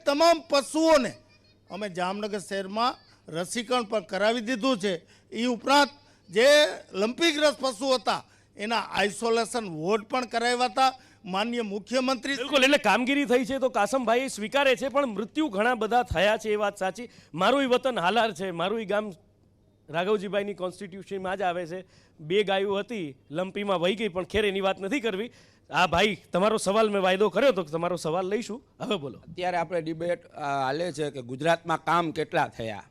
તમામ પશુઓને અમે જામનગર શહેરમાં રસીકરણ પણ કરાવી દીધું છે. એ ઉપરાંત જે લંપીગ્રસ્ત પશુ હતા એના આઇસોલેશન વોર્ડ પણ કરાવ્યા હતા. માનનીય મુખ્યમંત્રી બિલકુલ, એટલે કામગીરી થઈ છે તો કાસમભાઈ સ્વીકારે છે, પણ મૃત્યુ ઘણા બધા થયા છે, એ વાત સાચી. મારું વતન હાલાર છે, મારું ગામ રાઘવજીભાઈની કોન્સ્ટિટ્યુશનમાં જ આવે છે. 2 ગાયો હતી, લંપીમાં વહી ગઈ, પણ ખેર એની વાત નથી કરવી. હા ભાઈ, તમારો સવાલ મેં વાયદો કર્યો તો તમારો સવાલ લઈશું. હવે બોલો. અત્યારે આપણે ડિબેટ હાલે છે કે ગુજરાતમાં કામ કેટલા થયા.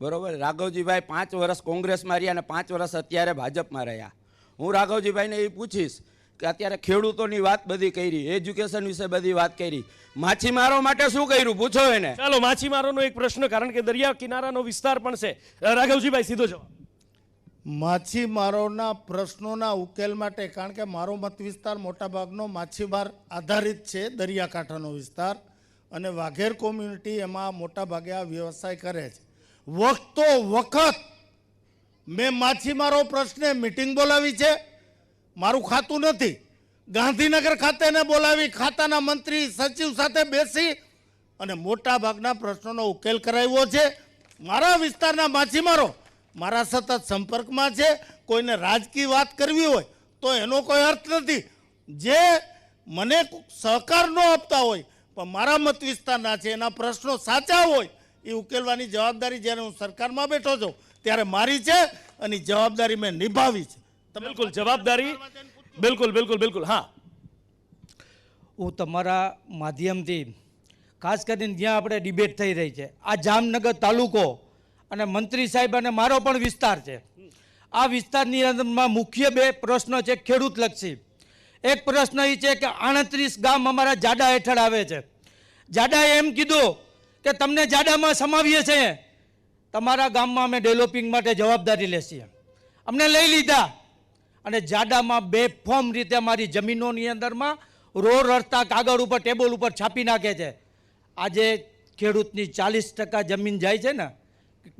બરોબર. રાઘવજીભાઈ 5 વર્ષ કોંગ્રેસમાં રહ્યા અને 5 વર્ષ અત્યારે ભાજપમાં રહ્યા. હું રાઘવજીભાઈને એ પૂછીશ કે અત્યારે ખેડૂતોની વાત બધી કરી, એજ્યુકેશન વિશે બધી વાત કરી, માછીમારો માટે શું કર્યું પૂછો એને. ચાલો, માછીમારોનો એક પ્રશ્ન, કારણ કે દરિયા કિનારાનો વિસ્તાર પણ છે. રાઘવજીભાઈ, સીધો જવાબ. માછીમારોના પ્રશ્નોના ઉકેલ માટે, કારણ કે મારો મત વિસ્તાર મોટાભાગનો માછીમાર આધારિત છે, દરિયાકાંઠાનો વિસ્તાર, અને વાઘેર કોમ્યુનિટી એમાં મોટાભાગે આ વ્યવસાય કરે છે. વખત મેં માછીમારો પ્રશ્ને મિટિંગ બોલાવી છે. મારું ખાતું નથી, ગાંધીનગર ખાતેને બોલાવી ખાતાના મંત્રી સચિવ સાથે બેસી અને મોટાભાગના પ્રશ્નોનો ઉકેલ કરાવ્યો છે. મારા વિસ્તારના માછીમારો મારા સતત સંપર્કમાં છે. કોઈને રાજકીય વાત કરવી હોય તો એનો કોઈ અર્થ નથી. જે મને સહકાર ન આપતા હોય પણ મારા મત વિસ્તારના છે, એના પ્રશ્નો સાચા હોય એ ઉકેલવાની જવાબદારી જ્યારે હું સરકારમાં બેઠો છું ત્યારે મારી છે અને જવાબદારી મેં નિભાવી છે. બિલકુલ જવાબદારી, બિલકુલ બિલકુલ બિલકુલ. હા, હું તમારા માધ્યમથી ખાસ કરીને જ્યાં આપણે ડિબેટ થઈ રહી છે આ જામનગર તાલુકો અને મંત્રી સાહેબ અને મારો પણ વિસ્તાર છે. આ વિસ્તારની અંદરમાં મુખ્ય બે પ્રશ્નો છે ખેડૂતલક્ષી. એક પ્રશ્ન એ છે કે 38 ગામ અમારા જાડા હેઠળ આવે છે. જાડાએ એમ કીધું કે તમને જાડામાં સમાવીએ છીએ, તમારા ગામમાં અમે ડેવલપિંગ માટે જવાબદારી લેશીએ. અમને લઈ લીધા અને જાડામાં બેફોર્મ રીતે અમારી જમીનોની અંદરમાં રોડ રસ્તા કાગળ ઉપર ટેબલ ઉપર છાપી નાખે છે. આજે ખેડૂતની 40% જમીન જાય છે ને,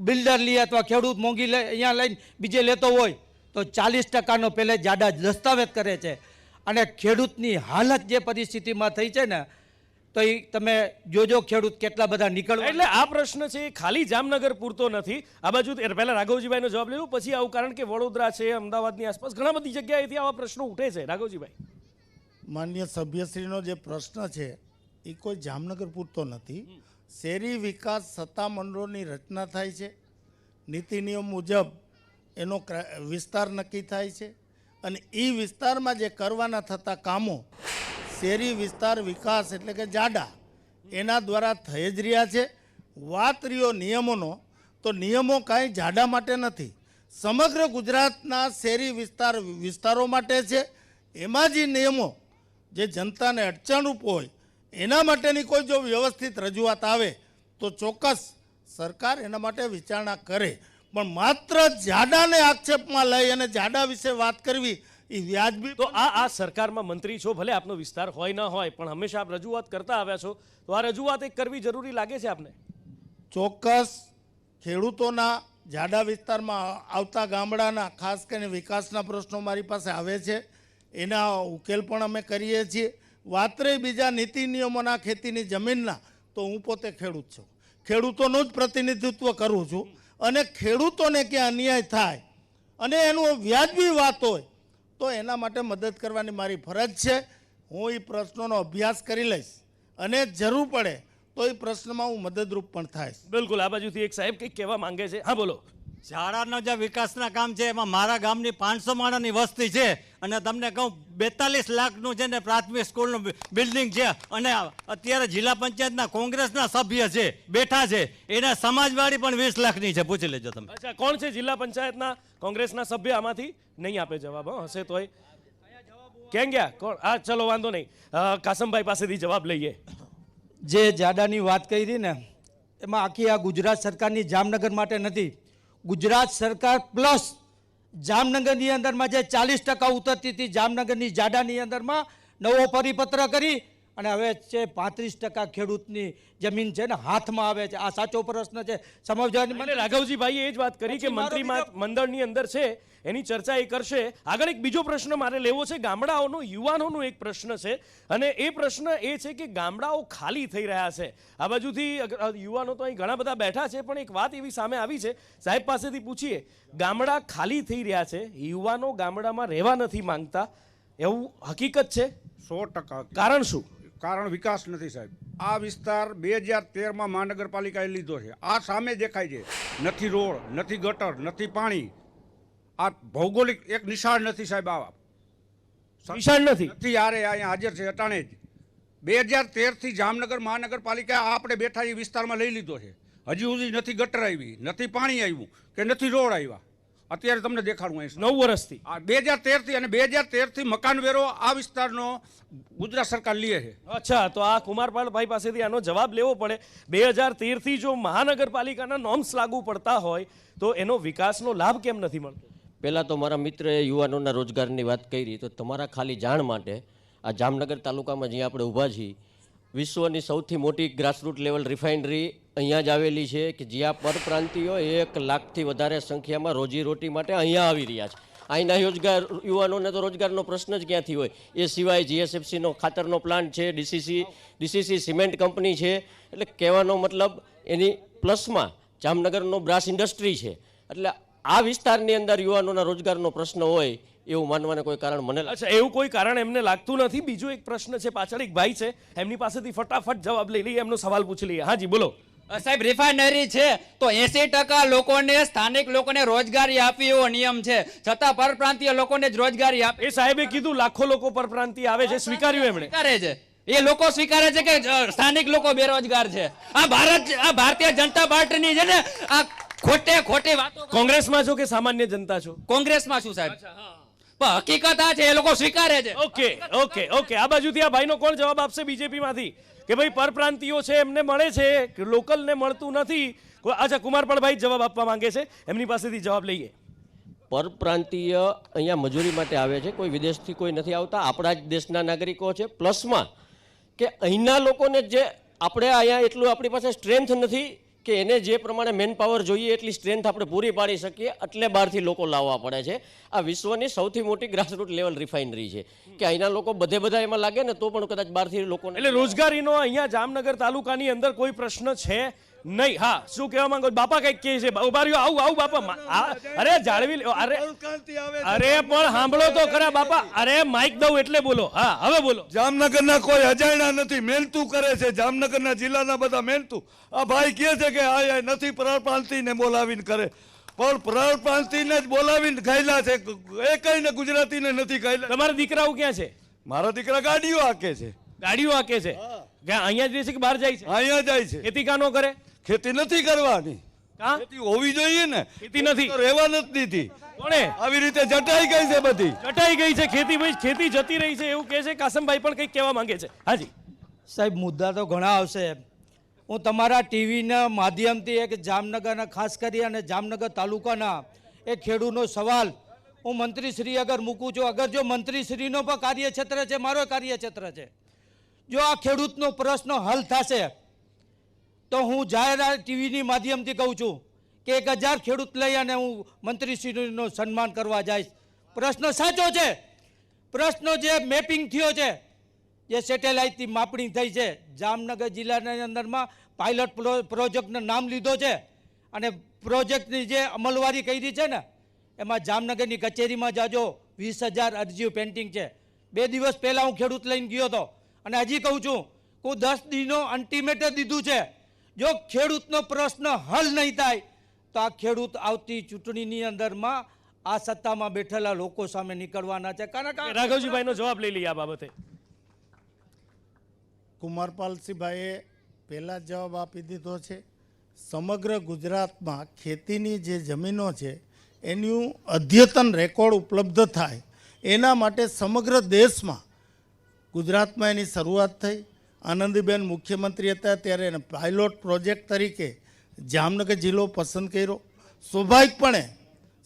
બિલ્ડર લે અથવા ખેડૂત મોંઘી લે અહીંયા લઈને બીજે લેતો હોય તો 40%નો પહેલે જાડા દસ્તાવેજ કરે છે. અને ખેડૂતની હાલત જે પરિસ્થિતિમાં થઈ છે ને, તો એ તમે જોજો ખેડૂત કેટલા બધા નીકળવા. એટલે આ પ્રશ્ન છે એ ખાલી જામનગર પૂરતો નથી. આ બાજુ પહેલા રાઘવજીભાઈનો જવાબ લેવું, પછી આવું, કારણ કે વડોદરા છે, અમદાવાદની આસપાસ ઘણા બધી જગ્યાએથી આવા પ્રશ્નો ઉઠે છે. રાઘવજીભાઈ, માન્ય સભ્યશ્રીનો જે પ્રશ્ન છે એ કોઈ જામનગર પૂરતો નથી. શહેરી વિકાસ સત્તામંડળોની રચના થાય છે, નીતિ નિયમ મુજબ એનો વિસ્તાર નક્કી થાય છે અને એ વિસ્તારમાં જે કરવાના થતા કામો શહેરી વિસ્તાર વિકાસ એટલે કે જાડા એના દ્વારા થઈ જ રહ્યા છે. વાત રહ્યો નિયમોનો, તો નિયમો કાંઈ જાડા માટે નથી, સમગ્ર ગુજરાતના શહેરી વિસ્તારો માટે છે. એમાં જે નિયમો જે જનતાને અડચણરૂપ હોય એના માટેની કોઈ જો વ્યવસ્થિત રજૂઆત આવે તો ચોક્કસ સરકાર એના માટે વિચારણા કરે. પણ માત્ર જાડાને આક્ષેપમાં લઈ અને જાડા વિશે વાત કરવી એ વ્યાજબી. તો આ સરકારમાં મંત્રી છો, ભલે આપનો વિસ્તાર હોય ન હોય, પણ હંમેશા આપ રજૂઆત કરતા આવ્યા છો, તો આ રજૂઆત એક કરવી જરૂરી લાગે છે આપને? ચોક્કસ ખેડૂતોના જાડા વિસ્તારમાં આવતા ગામડાના ખાસ કરીને વિકાસના પ્રશ્નો મારી પાસે આવે છે, એના ઉકેલ પણ અમે કરીએ છીએ. વાત રહી બીજા નીતિ નિયમોના ખેતીની જમીનના, તો હું પોતે ખેડૂત છું, ખેડૂતોનું જ પ્રતિનિધિત્વ કરું છું અને ખેડૂતોને ક્યાં અન્યાય થાય અને એનું વ્યાજબી વાત હોય તો એના માટે મદદ કરવાની મારી ફરજ છે. હું એ પ્રશ્નોનો અભ્યાસ કરી લઈશ અને જરૂર પડે તો એ પ્રશ્નમાં હું મદદરૂપ પણ થાઈશ. બિલકુલ. આ બાજુથી એક સાહેબ કંઈક કહેવા માંગે છે. હા, બોલો. શાળાનો જે વિકાસના કામ છે એમાં મારા ગામની 500 માણસની વસ્તી છે અને તમને કહું 42 લાખનું છે ને પ્રાથમિક સ્કૂલનું બિલ્ડિંગ છે અને અત્યારે જિલ્લા પંચાયતના કોંગ્રેસના સભ્ય છે બેઠા છે, એના સમાજવાડી પણ 20 લાખની છે. પૂછી લેજો તમે. અચ્છા, કોણ છે જિલ્લા પંચાયતના કોંગ્રેસના સભ્ય? આમાંથી નહીં આપે જવાબ, હશે તોય. ક્યાં ગયા? કોણ? હા, ચલો વાંધો નહીં, કાસમભાઈ પાસેથી જવાબ લઈએ. જે જાડાની વાત કરી ને, એમાં આખી આ ગુજરાત સરકારની જામનગર માટે નથી, ગુજરાત સરકાર પ્લસ જામનગરની અંદરમાં જે 40% ઉતરતી હતી જામનગરની જાડાની અંદરમાં નવો પરિપત્ર કરી અને હવે છે 35% ખેડૂતની જમીન છે ને હાથમાં આવે છે. આ સાચો પ્રશ્ન છે સમજવાની. મને રાઘવજીભાઈએ એ જ વાત કરી કે મંત્રી મંડળની અંદર છે એની ચર્ચા એ કરશે. આગળ એક બીજો પ્રશ્ન મારે લેવો છે, ગામડાઓનો, યુવાનોનો એક પ્રશ્ન છે અને એ પ્રશ્ન એ છે કે ગામડાઓ ખાલી થઈ રહ્યા છે. આ બાજુથી યુવાનો તો અહીં ઘણા બધા બેઠા છે, પણ એક વાત એવી સામે આવી છે, સાહેબ પાસેથી પૂછીએ. ગામડા ખાલી થઈ રહ્યા છે, યુવાનો ગામડામાં રહેવા નથી માંગતા, એવું હકીકત છે? 100%. કારણ શું? કારણ વિકાસ નથી સાહેબ. આ વિસ્તાર 2013માં મહાનગરપાલિકાએ લીધો છે. આ સામે દેખાય છે, નથી રોડ, નથી ગટર, નથી પાણી. આ ભૌગોલિક એક નિશાળ નથી સાહેબ. આવા નિશાળ નથી યારે અહીંયા હાજર છે અટાણે જ. 2013થી જામનગર મહાનગરપાલિકા આપણે બેઠા એ વિસ્તારમાં લઈ લીધો છે. હજી સુધી નથી ગટર આવી, નથી પાણી આવ્યું કે નથી રોડ આવ્યા. અત્યારે તમને દેખાડું અહીં 9 વર્ષથી 2013થી અને 2013થી મકાન વેરો આ વિસ્તારનો ગુજરાત સરકાર લે છે. અચ્છા, તો આ કુમારપાલભાઈ પાસેથી આનો જવાબ લેવો પડે. 2013થી જો મહાનગરપાલિકાના નોર્મ્સ લાગુ પડતા હોય તો એનો વિકાસનો લાભ કેમ નથી મળતો? પહેલાં તો મારા મિત્રએ યુવાનોના રોજગારની વાત કરી, તો તમારા ખાલી જાણ માટે આ જામનગર તાલુકામાં જ્યાં આપણે ઊભા છીએ, વિશ્વની સૌથી મોટી ગ્રાસરૂટ લેવલ રિફાઇનરી અહીંયા જ આવેલી છે કે જ્યાં પરપ્રાંતિયો 1 લાખથી વધારે સંખ્યામાં રોજીરોટી માટે અહીંયા આવી રહ્યા છે. અહીંના યુવાનોને તો રોજગારનો પ્રશ્ન જ ક્યાંથી હોય? એ સિવાય જીએસએફસીનો ખાતરનો પ્લાન્ટ છે, ડીસીસી સિમેન્ટ કંપની છે. એટલે કહેવાનો મતલબ એની પ્લસમાં જામનગરનો બ્રાસ ઇન્ડસ્ટ્રી છે. એટલે આ વિસ્તારની અંદર યુવાનોના રોજગારનો પ્રશ્ન હોય એવું માનવાને કોઈ કારણ મને લાગે. અચ્છા, એવું કોઈ કારણ એમને લાગતું નથી. બીજો એક પ્રશ્ન છે, પાછળ એક ભાઈ છે, એમની પાસેથી ફટાફટ જવાબ લઈ લઈએ, એમનો સવાલ પૂછી લઈએ. હાજી, બોલો. સાહેબ રિફાઇનરી છે તો 80% લોકોને સ્થાનિક લોકોને રોજગારી આપવી એવો નિયમ છે, છતાં પરપ્રાંતીય લોકોને જ રોજગારી આપે. એ સાહેબે કીધું લાખો લોકો પરપ્રાંતીય આવે છે, સ્વીકાર્યું એમણે. સ્વીકારે છે, એ લોકો સ્વીકારે છે કે સ્થાનિક લોકો બેરોજગાર છે. આ ભારતીય જનતા પાર્ટીની છે ને આ ખોટી વાતો. કોંગ્રેસમાં છો કે સામાન્ય જનતા છો? કોંગ્રેસમાં શું સાહેબ? પણ હકીકત આ છે, એ લોકો સ્વીકારે છે. ઓકે. આ બાજુથી આ ભાઈનો કોણ જવાબ આપશે બીજેપી માંથી કે ભાઈ પરપ્રાંતિયો છે એમને મળે છે, લોકલને મળતું નથી? અચ્છા, કુમારપાળભાઈ જવાબ આપવા માંગે છે, એમની પાસેથી જવાબ લઈએ. પરપ્રાંતીય અહીંયા મજૂરી માટે આવે છે, કોઈ વિદેશથી કોઈ નથી આવતા, આપણા જ દેશના નાગરિકો છે. પ્લસમાં કે અહીંના લોકોને જે આપણે અહીંયા એટલું આપણી પાસે સ્ટ્રેન્થ નથી કે એને જે પ્રમાણે મેન પાવર જોઈએ એટલી સ્ટ્રેન્થ આપણે પૂરી પાડી શકીએ, એટલે બહારથી લોકો લાવવા પડે છે. આ વિશ્વની સૌથી મોટી ગ્રાસરૂટ લેવલ રિફાઇનરી છે કે અહીંના લોકો બધા એમાં લાગે ને તો પણ કદાચ બહારથી લોકો. એટલે રોજગારીનો અહીંયા જામનગર તાલુકાની અંદર કોઈ પ્રશ્ન છે નહીં. હા, શું કહેવા માંગો બાપા? કઈક કહે છે. ઉભા રહ્યો, આવું બાપા. અરે જાળવી લો. અરે પણ સાંભળો તો ખરા બાપા. અરે માઇક દઉં એટલે બોલો. હા, હવે બોલો. જામનગરના કોઈ અજાણ્યા નથી, મહેનતું કરે છે. જામનગરના જિલ્લાના બધા મહેનતું. આ ભાઈ કહે છે કે આ નથી પરપ્રાંતિને બોલાવીને કરે, પણ પરપ્રાંતિને જ બોલાવીને ખાયલા છે. એ કઈને ગુજરાતીને નથી ખાયલા. તમારા દીકરાઓ ક્યાં છે? મારા દીકરા ગાડીઓ હાકે છે. ગાડીઓ હાકે છે? અહીંયા જ રહે છે કે બહાર જાય છે? અહીંયા જાય છે. ખેતી કા નો કરે? ખેતી નથી કરવાની. ખેતી હોવી જોઈએ ને. ખેતી નથી, રહેવા નથી દીધી. કોણે? આવી રીતે જટાઈ ગઈ છે, બધી જટાઈ ગઈ છે. ખેતી જતી રહી છે એવું કહે છે. કાસમભાઈ પણ કંઈક કહેવા માંગે છે. હાજી સાહેબ, મુદ્દા તો ઘણા આવશે. હું તમારા ટીવીના માધ્યમથી એક જામનગરના ખાસ કરી અને જામનગર તાલુકાના એક ખેડૂતનો સવાલ હું મંત્રીશ્રી અગર મૂકું છું. અગર જો મંત્રીશ્રીનો પણ કાર્યક્ષેત્ર છે, મારો કાર્યક્ષેત્ર છે, જો આ ખેડૂતનો પ્રશ્ન હલ થશે તો હું જાહેરાત ટીવીની માધ્યમથી કહું છું કે 1000 ખેડૂત લઈ અને હું મંત્રીશ્રીનું સન્માન કરવા જઈશ. પ્રશ્ન સાચો છે. પ્રશ્નો જે મેપિંગ થયો છે, જે સેટેલાઇટથી માપણી થઈ છે, જામનગર જિલ્લાની અંદરમાં પાયલોટ પ્રોજેક્ટનું નામ લીધો છે અને પ્રોજેક્ટની જે અમલવારી કરી છે ને એમાં જામનગરની કચેરીમાં જાજો 20,000 અરજીઓ પેન્ડિંગ છે. 2 દિવસ પહેલાં હું ખેડૂત લઈને ગયો હતો અને હજી કહું છું કે 10 દિનનો અલ્ટિમેટ દીધું છે. જો ખેડૂતનો પ્રશ્ન હલ નહીં થાય તો આ ખેડૂત આવતી ચૂંટણીની અંદરમાં આ સત્તામાં બેઠેલા લોકો સામે નીકળવાના છે. કારણ કે રાઘવજીભાઈનો જવાબ લઈ લઈએ આ બાબતે. કુમારપાલસિંહભાઈએ પહેલાં જ જવાબ આપી દીધો છે. સમગ્ર ગુજરાતમાં ખેતીની જે જમીનો છે એનું અદ્યતન રેકોર્ડ ઉપલબ્ધ થાય એના માટે સમગ્ર દેશમાં ગુજરાતમાં એની શરૂઆત થઈ. આનંદીબેન મુખ્યમંત્રી હતા ત્યારે એને પાયલોટ પ્રોજેક્ટ તરીકે જામનગર જિલ્લો પસંદ કર્યો. સ્વાભાવિકપણે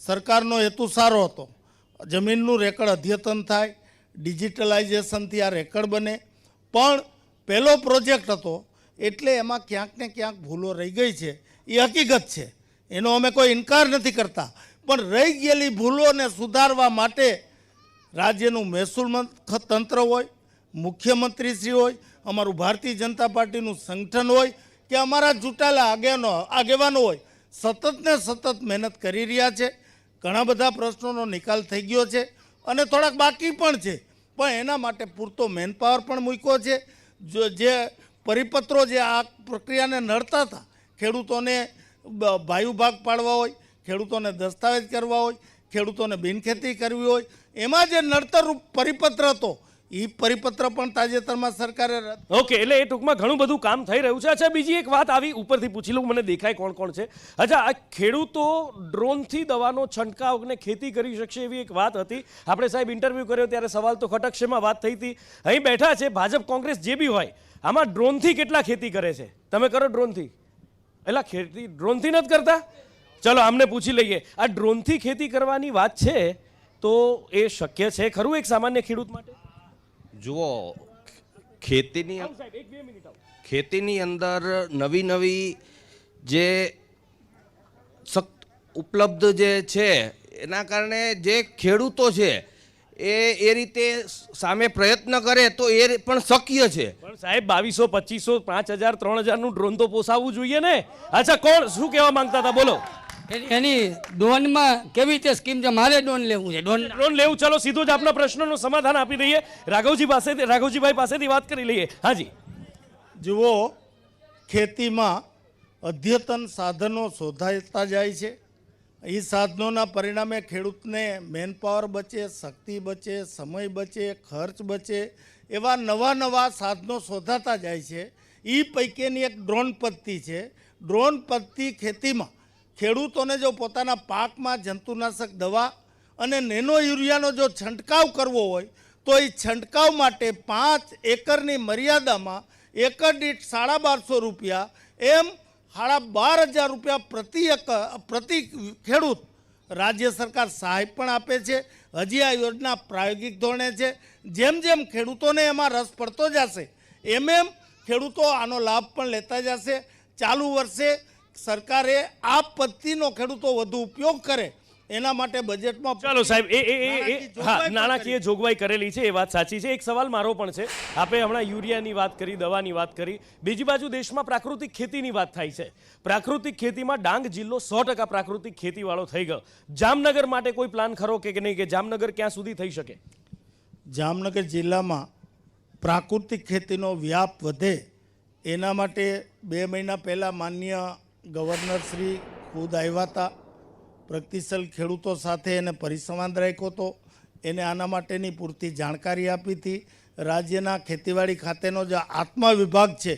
સરકારનો હેતુ સારો હતો, જમીનનું રેકર્ડ અદ્યતન થાય, ડિજિટલાઇઝેશનથી આ રેકર્ડ બને. પણ પહેલો પ્રોજેક્ટ હતો એટલે એમાં ક્યાંક ને ક્યાંક ભૂલો રહી ગઈ છે, એ હકીકત છે, એનો અમે કોઈ ઇનકાર નથી કરતા. પણ રહી ગયેલી ભૂલોને સુધારવા માટે રાજ્યનું મહેસૂલ તંત્ર હોય, મુખ્યમંત્રીશ્રી હોય, અમારું ભારતીય જનતા પાર્ટીનું સંગઠન હોય કે અમારા ચૂંટાયેલા આગેવાનો હોય, સતત ને સતત મહેનત કરી રહ્યા છે. ઘણા બધા પ્રશ્નોનો નિકાલ થઈ ગયો છે અને થોડાક બાકી પણ છે, પણ એના માટે પૂરતો મેનપાવર પણ મૂક્યો છે. જે પરિપત્રો જે આ પ્રક્રિયાને નડતા હતા, ખેડૂતોને ભાયુ ભાગ પાડવા હોય, ખેડૂતોને દસ્તાવેજ કરવા હોય, ખેડૂતોને બિનખેતી કરવી હોય, એમાં જે નડતરરૂપ પરિપત્ર હતો એ પરિપત્ર પણ તાજેતરમાં સરકારે. ઓકે, એટલે એ ટૂંકમાં ઘણું બધું કામ થઈ રહ્યું છે. અચ્છા, બીજી એક વાત આવી ઉપરથી પૂછી લઉં, મને દેખાય કોણ કોણ છે. અચ્છા, આ ખેડૂતો ડ્રોનથી દવાનો છંટકાવ અને ખેતી કરી શકશે એવી એક વાત હતી. આપણે સાહેબ ઇન્ટરવ્યૂ કર્યો ત્યારે સવાલ તો ખટકશેમાં વાત થઈ હતી. અહીં બેઠા છે ભાજપ કોંગ્રેસ જે બી હોય, આમાં ડ્રોનથી કેટલા ખેતી કરે છે? તમે કરો ડ્રોનથી? એટલે ખેતી ડ્રોનથી નથી કરતા? ચલો આમને પૂછી લઈએ. આ ડ્રોનથી ખેતી કરવાની વાત છે તો એ શક્ય છે ખરું એક સામાન્ય ખેડૂત માટે? જુઓ, ખેતીની અંદર નવી જે ઉપલબ્ધ જે છે એના કારણે જે ખેડૂતો છે એ રીતે સામે પ્રયત્ન કરે તો એ પણ શક્ય છે. પણ સાહેબ 2200, 2500, 5000, 3000નું ડ્રોન તો પોસાવવું જોઈએ ને. અચ્છા, કોણ શું કહેવા માંગતા હતા? બોલો. એની ડ્રોનમાં કેવી રીતે સ્કીમ છે? મારે ડ્રોન લેવું છે. ડ્રોન લેવું. ચલો સીધું જ આપના પ્રશ્નનું સમાધાન આપી દઈએ. રાઘવજીભાઈ પાસેથી વાત કરી લઈએ. હાજી. જુઓ, ખેતીમાં અદ્યતન સાધનો શોધાતા જાય છે. એ સાધનોના પરિણામે ખેડૂતને મેનપાવર બચે, શક્તિ બચે, સમય બચે, ખર્ચ બચે, એવા નવા સાધનો શોધાતા જાય છે. એ પૈકીની એક ડ્રોન પદ્ધતિ છે. ડ્રોન પદ્ધતિ ખેતીમાં ખેડૂતોને જો પોતાના પાકમાં જંતુનાશક દવા અને નેનો યુરિયાનો જો છંટકાવ કરવો હોય તો એ છંટકાવ માટે 5 એકરની મર્યાદામાં એકર દીઠ 1250 રૂપિયા એમ 12,500 રૂપિયા પ્રતિ ખેડૂત રાજ્ય સરકાર સહાય પણ આપે છે. હજી આ યોજના પ્રાયોગિક ધોરણે છે. જેમ જેમ ખેડૂતોને એમાં રસ પડતો જશે એમ ખેડૂતો આનો લાભ પણ લેતા જશે. ચાલુ વર્ષે સરકારે આ પદ્ધતિનો ખેડૂતો વધુ ઉપયોગ કરે એના માટે બજેટમાં ચાલો સાહેબ નાણાકીય જોગવાઈ કરેલી છે, એ વાત સાચી છે. એક સવાલ મારો પણ છે. આપણે હમણાં યુરિયાની વાત કરી, દવાની વાત કરી, બીજી બાજુ દેશમાં પ્રાકૃતિક ખેતીની વાત થાય છે. પ્રાકૃતિક ખેતીમાં ડાંગ જિલ્લો 100% પ્રાકૃતિક ખેતીવાળો થઈ ગયો. જામનગર માટે કોઈ પ્લાન ખરો કે નહીં, કે જામનગર ક્યાં સુધી થઈ શકે? જામનગર જિલ્લામાં પ્રાકૃતિક ખેતીનો વ્યાપ વધે એના માટે 2 મહિના પહેલાં માનનીય ગવર્નર શ્રી ખુદ આવ્યા હતા. પ્રગતિશીલ ખેડૂતો સાથે એને પરિસંવાદ રાખ્યો હતો. એને આના માટેની પૂરતી જાણકારી આપી હતી. રાજ્યના ખેતીવાડી ખાતેનો જે આત્મા વિભાગ છે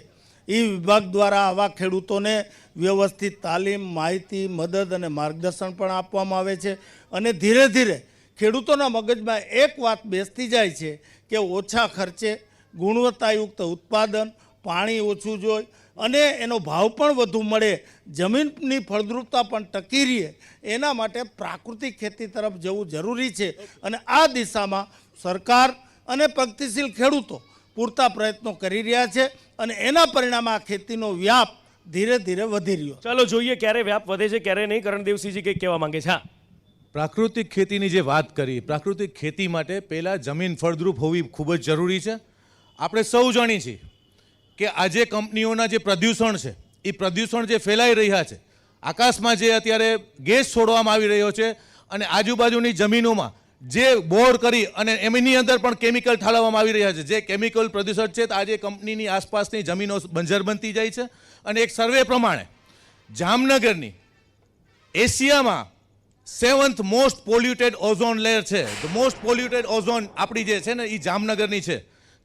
એ વિભાગ દ્વારા આવા ખેડૂતોને વ્યવસ્થિત તાલીમ, માહિતી, મદદ અને માર્ગદર્શન પણ આપવામાં આવે છે. અને ધીરે ધીરે ખેડૂતોના મગજમાં એક વાત બેસતી જાય છે કે ઓછા ખર્ચે ગુણવત્તાયુક્ત ઉત્પાદન, પાણી ઓછું જોઈએ અને એનો ભાવ પણ વધુ મળે, જમીનની ફળદ્રુપતા પણ ટકી રહે, એના માટે પ્રાકૃતિક ખેતી તરફ જવું જરૂરી છે. અને આ દિશામાં સરકાર અને પ્રગતિશીલ ખેડૂતો પૂરતા પ્રયત્નો કરી રહ્યા છે અને એના પરિણામે આ ખેતીનો વ્યાપ ધીરે ધીરે વધી રહ્યો. ચાલો જોઈએ ક્યારે વ્યાપ વધે છે, ક્યારે નહીં. કરણદેવસિંહજી કંઈક કહેવા માંગે છે. પ્રાકૃતિક ખેતીની જે વાત કરી, પ્રાકૃતિક ખેતી માટે પહેલાં જમીન ફળદ્રુપ હોવી ખૂબ જ જરૂરી છે. આપણે સૌ જાણીએ છીએ કે આજે કંપનીઓના જે પ્રદૂષણ છે એ પ્રદૂષણ જે ફેલાઈ રહ્યા છે, આકાશમાં જે અત્યારે ગેસ છોડવામાં આવી રહ્યો છે અને આજુબાજુની જમીનોમાં જે બોર કરી અને એમની અંદર પણ કેમિકલ ઠાલવવામાં આવી રહ્યા છે, જે કેમિકલ પ્રદૂષણ છે આજે કંપનીની આસપાસની જમીનો બંજર બનતી જાય છે. અને એક સર્વે પ્રમાણે જામનગરની એશિયામાં 7th most polluted ozone layer છે. ધ મોસ્ટ પોલ્યુટેડ ઓઝોન આપણી જે છે ને એ જામનગરની છે.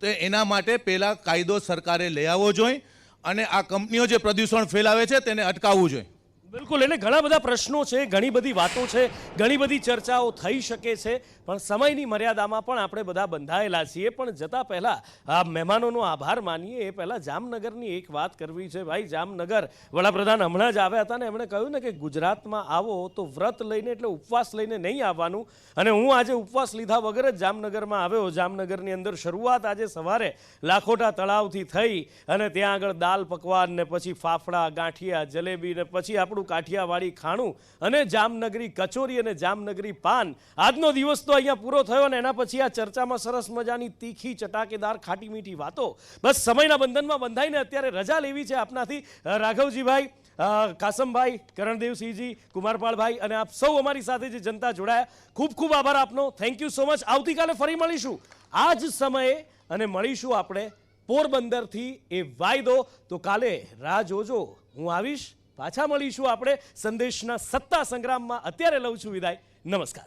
તો એના માટે પહેલાં કાયદો સરકારે લઈ આવવો જોઈએ અને આ કંપનીઓ જે પ્રદૂષણ ફેલાવે છે તેને અટકાવવું જોઈએ. બિલકુલ. એને ઘણા બધા પ્રશ્નો છે, ઘણી બધી વાતો છે, ઘણી બધી ચર્ચાઓ થઈ શકે છે, પણ સમયની મર્યાદામાં પણ આપણે બધા બંધાયેલા છીએ. પણ જતાં પહેલાં આ મહેમાનોનો આભાર માનીએ એ પહેલાં જામનગરની એક વાત કરવી છે. ભાઈ, જામનગર વડાપ્રધાન હમણાં જ આવ્યા હતા ને એમણે કહ્યું ને કે ગુજરાતમાં આવો તો વ્રત લઈને, એટલે ઉપવાસ લઈને નહીં આવવાનું. અને હું આજે ઉપવાસ લીધા વગર જ જામનગરમાં આવ્યો. જામનગરની અંદર શરૂઆત આજે સવારે લાખોટા તળાવથી થઈ અને ત્યાં આગળ દાલ પકવાન ને પછી ફાફડા, ગાંઠિયા, જલેબી ને પછી આપણું કાઠિયાવાડી ખાણું અને જામનગરી કચોરી અને જામનગરી પાન. આજનો દિવસ તો અહીંયા પૂરો થયો અને એના પછી આ ચર્ચામાં સરસ મજાની તીખી, ચટાકેદાર, ખાટી મીઠી વાતો. બસ સમયના બંધનમાં બંધાઈને અત્યારે રજા લેવી છે આપનાથી. રાઘવજીભાઈ, કાસમભાઈ, કરણદેવસિંહજી, કુમારપાળભાઈ અને આપ સૌ અમારી સાથે જે જનતા જોડાયા, ખૂબ ખૂબ આભાર આપનો. Thank you so much. આવતીકાલે ફરી મળીશું આ જ સમયે અને મળીશું આપણે પોરબંદરથી, એ વાયદો. તો કાલે રાહ જોજો, હું આવીશ. પાછા મળીશું આપણે સંદેશના સત્તા સંગ્રામમાં. અત્યારે લઉં છું વિદાય. નમસ્કાર.